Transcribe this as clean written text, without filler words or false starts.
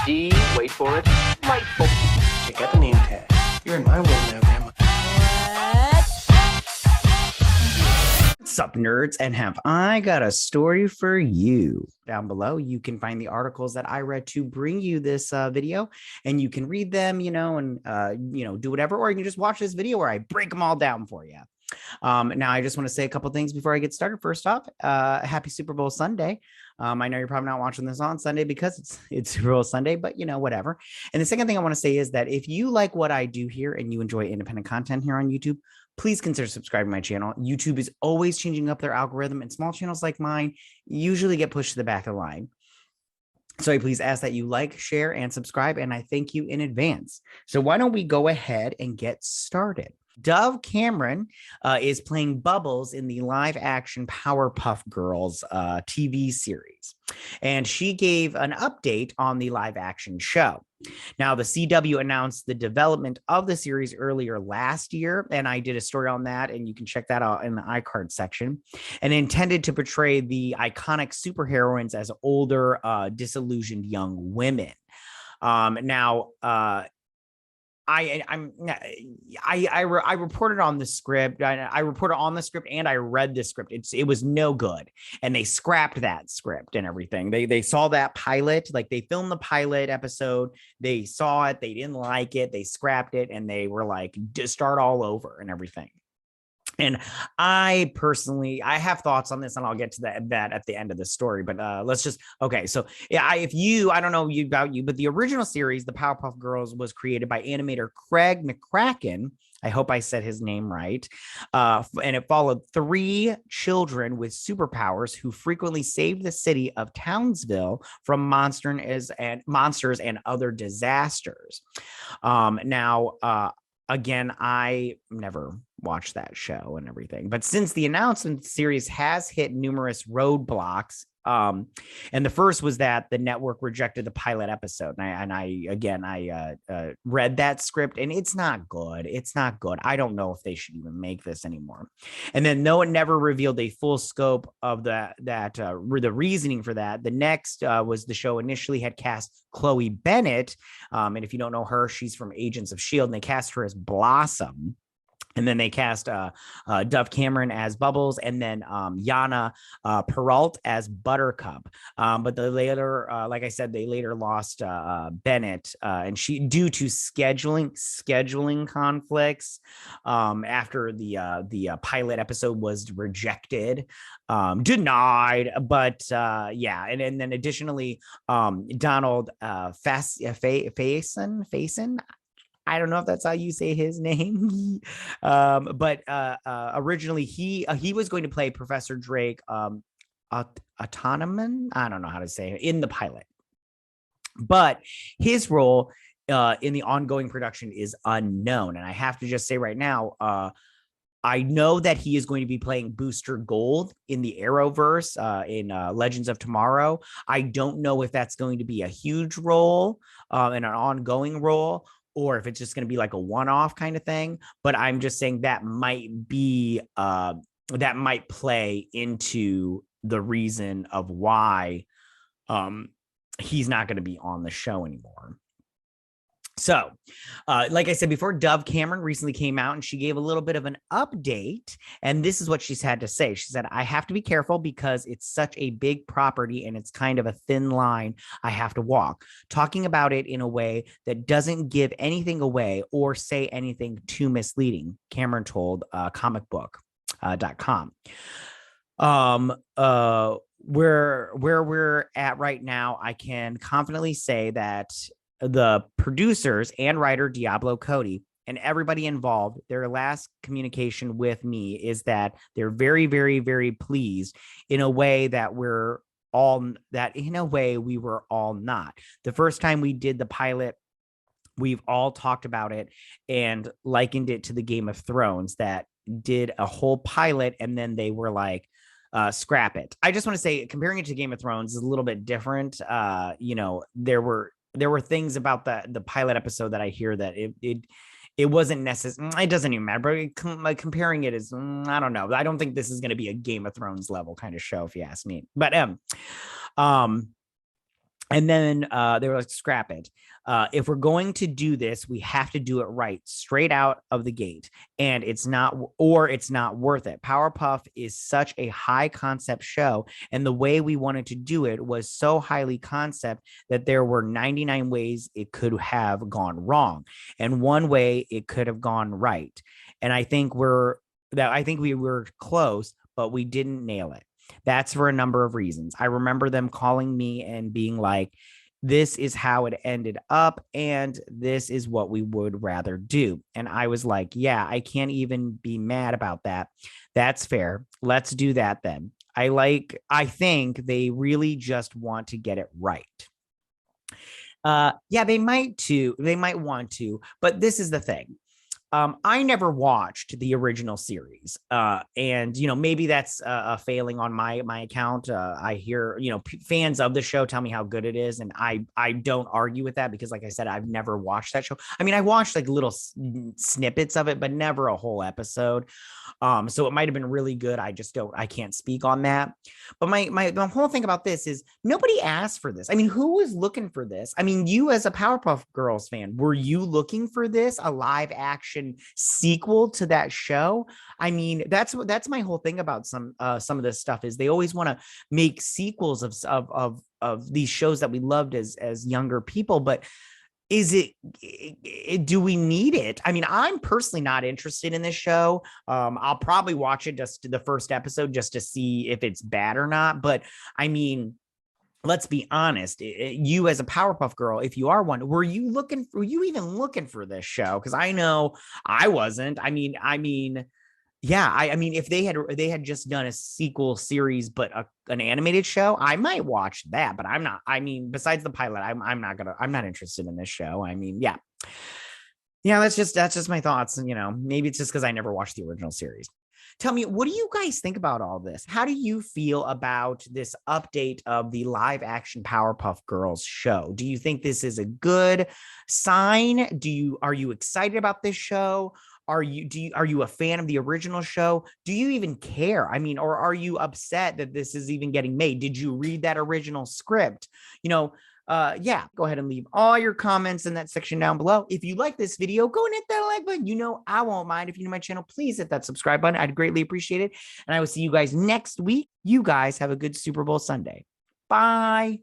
D, wait for it, delightful. Check out the name tag. You're in my world now, Grandma. What's up, nerds and hemp? I got a story for you. Down below, you can find the articles that I read to bring you this video, and you can read them, and do whatever, or you can just watch this video where I break them all down for you. Now, I just want to say a couple things before I get started. First off, happy Super Bowl Sunday. I know you're probably not watching this on Sunday because it's Super Bowl Sunday, but whatever. And the second thing I want to say is that if you like what I do here and you enjoy independent content here on YouTube, please consider subscribing to my channel. YouTube is always changing up their algorithm, and small channels like mine usually get pushed to the back of the line. So I please ask that you like, share, and subscribe, and I thank you in advance. So why don't we go ahead and get started? Dove Cameron is playing Bubbles in the live-action Powerpuff Girls TV series, and she gave an update on the live-action show. Now, the CW announced the development of the series earlier last year, and I did a story on that, and you can check that out in the iCard section, and intended to portray the iconic superheroines as older, disillusioned young women. I reported on the script. I reported on the script and I read the script. It was no good, and they scrapped that script and everything. They saw that pilot, like they filmed the pilot episode. They saw it, they didn't like it, they scrapped it, and they were like, just start all over and everything. And I personally, I have thoughts on this, and I'll get to that at the end of the story. But let's just, okay. So yeah, I don't know about you, but the original series, the Powerpuff Girls, was created by animator Craig McCracken. I hope I said his name right. And it followed 3 children with superpowers who frequently saved the city of Townsville from monsters and other disasters. Again, I never watched that show and everything, but since the announcement, the series has hit numerous roadblocks. And the first was that the network rejected the pilot episode. And I read that script, and it's not good. It's not good. I don't know if they should even make this anymore. And then, no, it never revealed a full scope of the reasoning for that. The next was the show initially had cast Chloe Bennett. And if you don't know her, she's from Agents of S.H.I.E.L.D., and they cast her as Blossom. And then they cast Dove Cameron as Bubbles, and then Yana Peralt as Buttercup. But they later, like I said, they later lost Bennett, and she, due to scheduling conflicts, after the pilot episode was rejected, denied. But yeah, and then additionally, Donald Faison. I don't know if that's how you say his name, but originally he was going to play Professor Drake, Autonoman. I don't know how to say it, in the pilot, but his role in the ongoing production is unknown. And I have to just say right now, I know that he is going to be playing Booster Gold in the Arrowverse in Legends of Tomorrow. I don't know if that's going to be a huge role and an ongoing role, or if it's just going to be like a one-off kind of thing. But I'm just saying that might be that might play into the reason of why he's not going to be on the show anymore. So, like I said before, Dove Cameron recently came out and she gave a little bit of an update. And this is what she's had to say. She said, I have to be careful because it's such a big property and it's kind of a thin line I have to walk. Talking about it in a way that doesn't give anything away or say anything too misleading, Cameron told comicbook.com. Where we're at right now, I can confidently say that the producers and writer Diablo Cody and everybody involved, their last communication with me is that they're very, very, very pleased in a way that we were all not. The first time we did the pilot, we've all talked about it and likened it to the Game of Thrones that did a whole pilot and then they were like, scrap it. I just want to say, comparing it to Game of Thrones is a little bit different. There were things about the pilot episode that I hear that it wasn't necessary. It doesn't even matter, but comparing it is, I don't know. I don't think this is going to be a Game of Thrones level kind of show, if you ask me. But And then they were like, scrap it. If we're going to do this, we have to do it right, straight out of the gate. And it's not worth it. Powerpuff is such a high concept show. And the way we wanted to do it was so highly concept that there were 99 ways it could have gone wrong. And one way it could have gone right. And I think we were close, but we didn't nail it. That's for a number of reasons. I remember them calling me and being like, this is how it ended up, and this is what we would rather do. And I was like, yeah, I can't even be mad about that. That's fair. Let's do that then. I think they really just want to get it right. Yeah, they might too. They might want to, but this is the thing. I never watched the original series, and maybe that's a failing on my account. I hear fans of the show tell me how good it is, and I don't argue with that because, like I said, I've never watched that show. I mean, I watched like little snippets of it, but never a whole episode. So it might have been really good. I can't speak on that. But the whole thing about this is nobody asked for this. I mean, who was looking for this? I mean, you as a Powerpuff Girls fan, were you looking for this, a live action sequel to that show? I mean, that's my whole thing about some of this stuff is they always want to make sequels of these shows that we loved as younger people, but do we need it? I mean, I'm personally not interested in this show. I'll probably watch it just the first episode just to see if it's bad or not. But I mean, let's be honest. You as a Powerpuff Girl, if you are one, were you even looking for this show? Because I know I wasn't. I mean, yeah, I mean, if they had just done a sequel series, but an animated show, I might watch that. But I'm not. I mean, besides the pilot, I'm not interested in this show. I mean, yeah, that's just my thoughts. And maybe it's just because I never watched the original series. Tell me, what do you guys think about all this? How do you feel about this update of the live action Powerpuff Girls show? Do you think this is a good sign? Are you excited about this show? Are you a fan of the original show? Do you even care? I mean, or are you upset that this is even getting made? Did you read that original script? Yeah, go ahead and leave all your comments in that section down below. If you like this video, go and hit that like button. I won't mind. If you're new to my channel, please hit that subscribe button. I'd greatly appreciate it. And I will see you guys next week. You guys have a good Super Bowl Sunday. Bye.